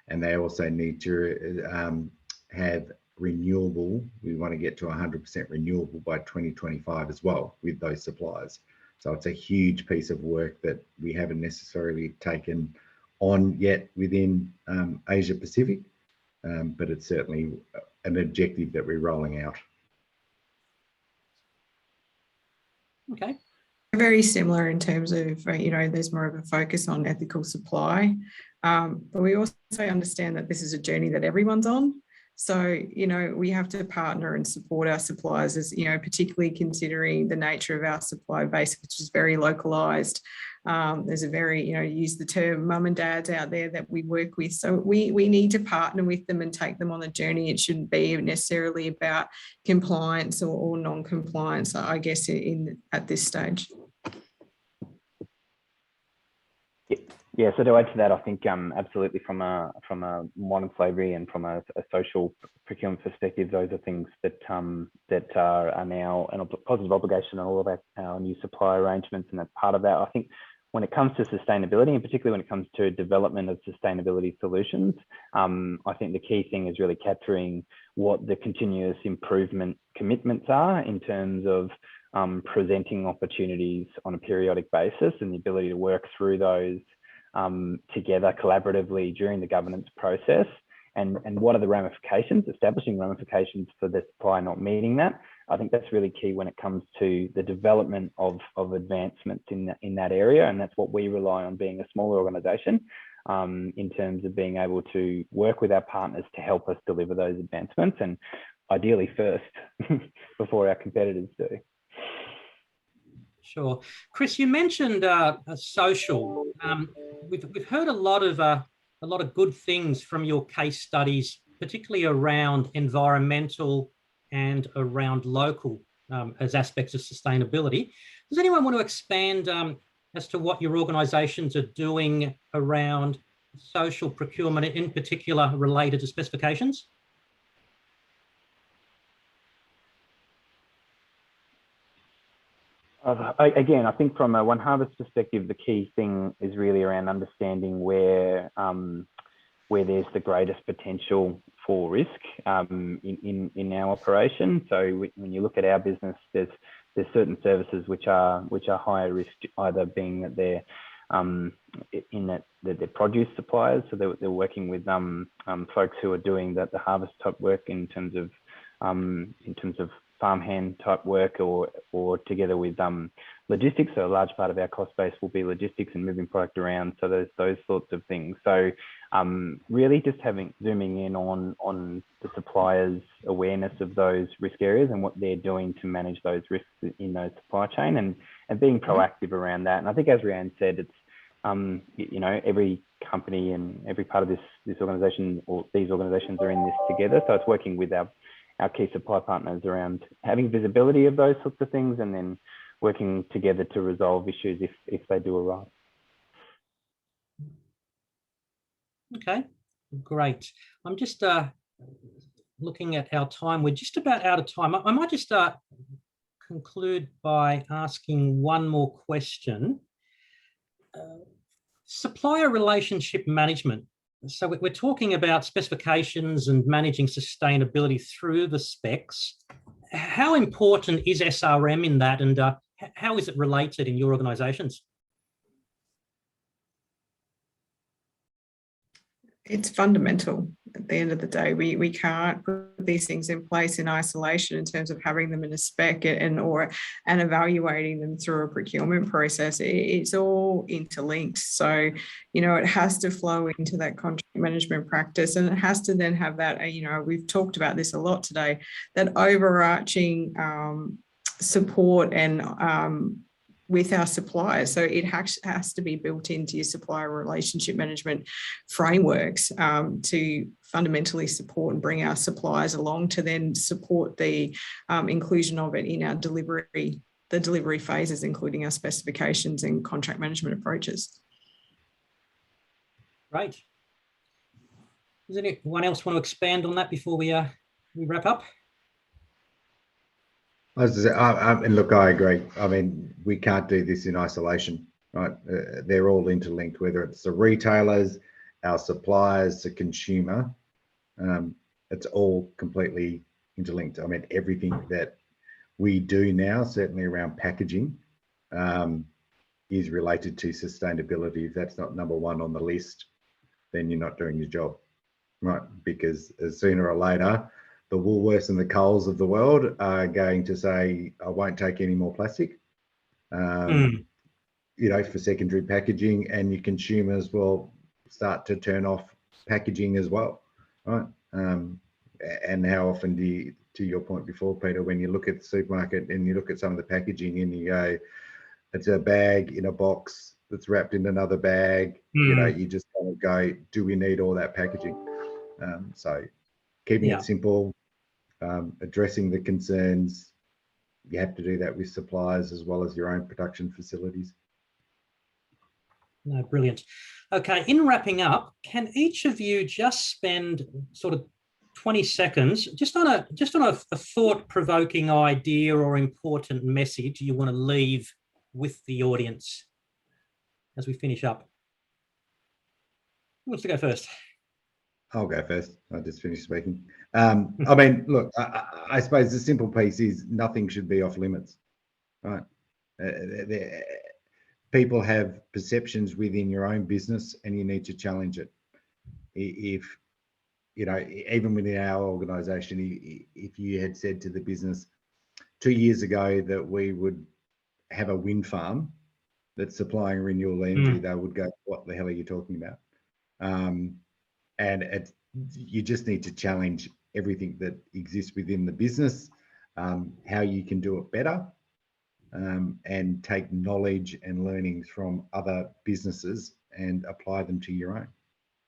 and they also need to have renewable. We want to get to 100% renewable by 2025 as well with those suppliers. So it's a huge piece of work that we haven't necessarily taken on yet within Asia Pacific, but it's certainly an objective that we're rolling out. Okay. Very similar in terms of, there's more of a focus on ethical supply, but we also understand that this is a journey that everyone's on. So, we have to partner and support our suppliers, as, particularly considering the nature of our supply base, which is very localized. There's a very, use the term mum and dads out there that we work with. So we need to partner with them and take them on the journey. It shouldn't be necessarily about compliance or non-compliance, I guess, at this stage. Yeah, so to add to that, I think absolutely from a modern slavery and from a social procurement perspective, those are things that are now a positive obligation on all of our new supply arrangements, and that's part of that. I think when it comes to sustainability, and particularly when it comes to development of sustainability solutions, I think the key thing is really capturing what the continuous improvement commitments are in terms of presenting opportunities on a periodic basis, and the ability to work through those together collaboratively during the governance process, and what are the ramifications, establishing ramifications for the supply not meeting that. I think that's really key when it comes to the development of advancements in that area, and that's what we rely on, being a smaller organisation, in terms of being able to work with our partners to help us deliver those advancements, and ideally first before our competitors do. Sure. Chris, you mentioned social. We've heard a lot of good things from your case studies, particularly around environmental and around local as aspects of sustainability. Does anyone want to expand as to what your organisations are doing around social procurement, in particular related to specifications? Again, I think from a One Harvest perspective, the key thing is really around understanding where there's the greatest potential for risk in our operation. So when you look at our business, there's certain services which are higher risk, either being that they're that they're produce suppliers, so they're working with folks who are doing the harvest type work in terms of farmhand type work, or together with logistics. So a large part of our cost base will be logistics and moving product around. So there's those sorts of things. So really just zooming in on the suppliers' awareness of those risk areas and what they're doing to manage those risks in those supply chain, and being proactive around that. And I think, as Rhiain said, it's every company and every part of this organisation, or these organisations, are in this together. So it's working with our key supply partners around having visibility of those sorts of things, and then working together to resolve issues if they do arise. Okay, great. I'm just looking at our time, we're just about out of time. I might just conclude by asking one more question. Supplier relationship management. So we're talking about specifications and managing sustainability through the specs. How important is SRM in that, and how is it related in your organisations? It's fundamental at the end of the day. We can't put these things in place in isolation in terms of having them in a spec and evaluating them through a procurement process. It's all interlinked. So, you know, it has to flow into that contract management practice, and it has to then have that, you know, we've talked about this a lot today, that overarching support and with our suppliers. So it has to be built into your supplier relationship management frameworks to fundamentally support and bring our suppliers along to then support the inclusion of it in our delivery, the delivery phases, including our specifications and contract management approaches. Great. Does anyone else want to expand on that before we wrap up? And look, I agree. I mean, we can't do this in isolation, right? They're all interlinked, whether it's the retailers, our suppliers, the consumer. It's all completely interlinked. I mean, everything that we do now, certainly around packaging, is related to sustainability. If that's not number one on the list, then you're not doing your job, right? Because sooner or later, the Woolworths and the Coles of the world are going to say, I won't take any more plastic, you know, for secondary packaging, and your consumers will start to turn off packaging as well, right? And how often do you, to your point before, Peter, when you look at the supermarket and you look at some of the packaging and you go, it's a bag in a box that's wrapped in another bag, you know, you just kind of go, do we need all that packaging? So keeping it simple, addressing the concerns. You have to do that with suppliers as well as your own production facilities. No, brilliant. Okay, in wrapping up, can each of you just spend sort of 20 seconds just on a thought-provoking idea or important message you want to leave with the audience as we finish up? Who wants to go first? I'll go first. I just finished speaking. I mean, look, I suppose the simple piece is nothing should be off limits, right? People have perceptions within your own business and you need to challenge it. If, you know, even within our organisation, if you had said to the business 2 years ago that we would have a wind farm that's supplying renewable energy, they would go, what the hell are you talking about? And you just need to challenge everything that exists within the business, how you can do it better, and take knowledge and learnings from other businesses and apply them to your own.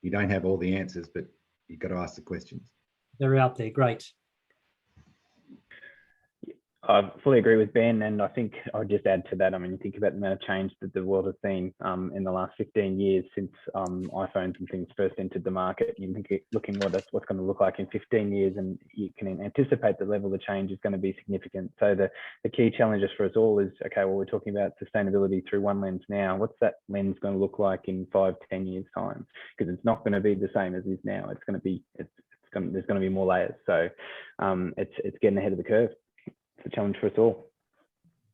You don't have all the answers, but you've got to ask the questions. They're out there. Great. I fully agree with Ben, and I think I'll just add to that. I mean, you think about the amount of change that the world has seen in the last 15 years since iPhones and things first entered the market. You think looking what's going to look like in 15 years, and you can anticipate the level of change is going to be significant. So the key challenges for us all is, okay, well, we're talking about sustainability through one lens now. What's that lens going to look like in 5-10 years time? Because it's not going to be the same as it is now. It's going to be there's going to be more layers. So it's getting ahead of the curve. It's a challenge for us all.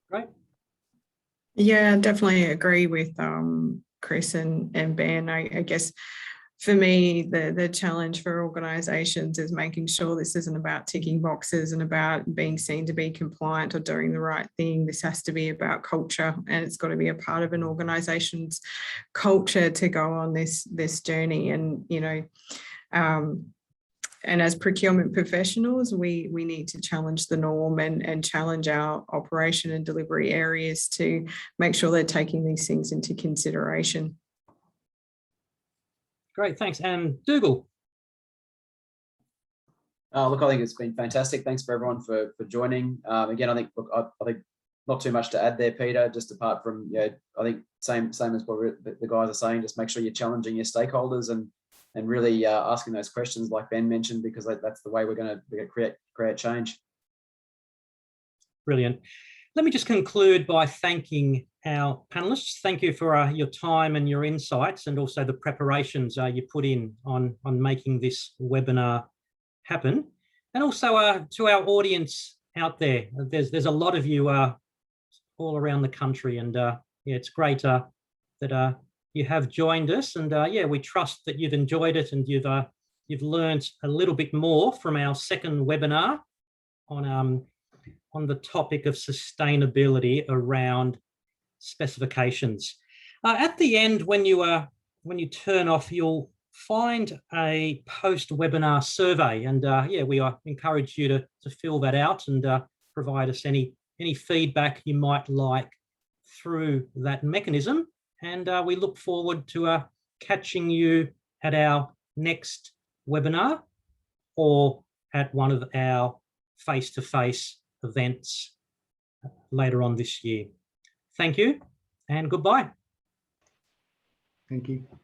Great. Yeah, definitely agree with Chris and Ben. I guess for me, the challenge for organisations is making sure this isn't about ticking boxes and about being seen to be compliant or doing the right thing. This has to be about culture, and it's got to be a part of an organisation's culture to go on this journey. And, you know, and as procurement professionals, we need to challenge the norm and challenge our operation and delivery areas to make sure they're taking these things into consideration. Great, thanks. And Dougal. Look, I think it's been fantastic. Thanks for everyone for joining. Again, I think, look, I think not too much to add there, Peter, just apart from, yeah, I think same as what the guys are saying, just make sure you're challenging your stakeholders and and really asking those questions like Ben mentioned, because that's the way we're going to create change. Brilliant. Let me just conclude by thanking our panelists. Thank you for your time and your insights, and also the preparations you put in on making this webinar happen. And also to our audience out there, there's a lot of you all around the country, and yeah, it's great that you have joined us, and yeah, we trust that you've enjoyed it and you've learned a little bit more from our second webinar on the topic of sustainability around specifications. At the end, when you turn off, you'll find a post-webinar survey, and yeah, we encourage you to fill that out and provide us any feedback you might like through that mechanism. And we look forward to catching you at our next webinar or at one of our face-to-face events later on this year. Thank you and goodbye. Thank you.